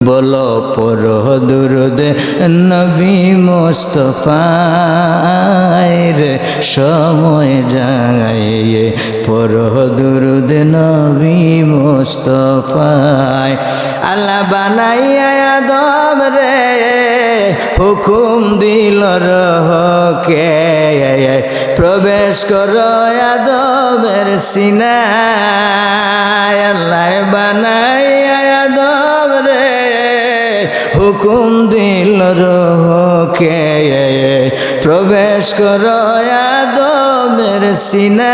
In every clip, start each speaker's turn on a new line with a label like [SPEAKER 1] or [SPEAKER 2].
[SPEAKER 1] বলো পড়ো দুরুদ নবী মুস্তাফার সময় যায় পড়ো দুরুদ নবী মুস্তাফায় আল্লাহ বানাইয়া আদম রে হুকুম দিল রহকে প্রবেশ করো আদমের সিনায় আল্লাহ বানাইয়া আদম রে হুকুম দিল রহকে প্রবেশ করো আদমের সিনায়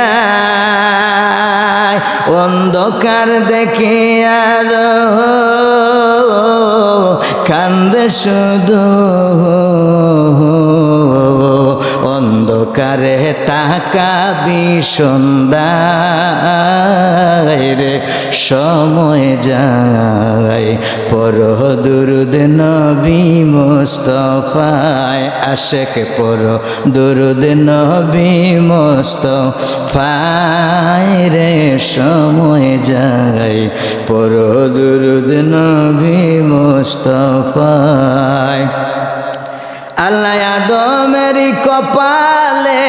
[SPEAKER 1] অন্ধকার দেখে আর কান্দে শুধু অন্ধকারে তাকাবি সন্ধ্যায় সময় যায় পড়ো দুরুদ নবী মুস্তাফায় আশেক পড়ো দুরুদ নবী মুস্তাফায় রে সময় যায় পড়ো দুরুদ নবী মুস্তাফায় আল্লাহ আদমের কপালে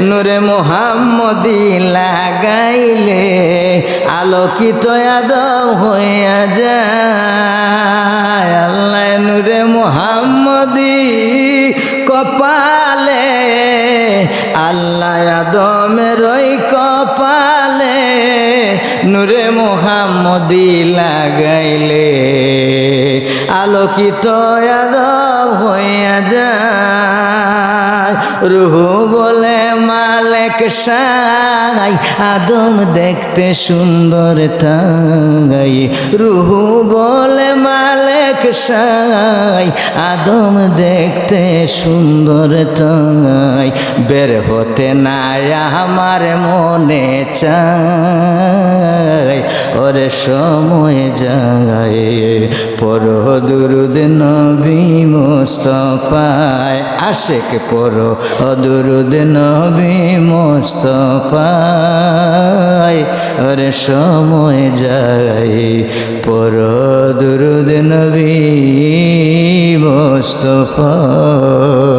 [SPEAKER 1] নূরে মুহাম্মদি লাগাইলে আলোকিত আদম হইয়া যায় আল্লাহ নূরে মুহাম্মদি কপালে আল্লাহ আদমের ওই কপালে নূরে মুহাম্মদি লাগাইলে আলোকিত আদম হইয়া যায় রুহু বলে মালিক সাই আদম দেখতে সুন্দর তাই রুহু বলে মালিক সাই আদম দেখতে সুন্দর তাই বের হতে নাই আমার মনে চাই ওরে সময় যায় পড়ো দুরুদ নবী মুস্তাফায় আশেক পড়ো দুরুদ নবী মুস্তাফায় ওরে সময় যায় পড়ো দুরুদ নবী মুস্তাফায়।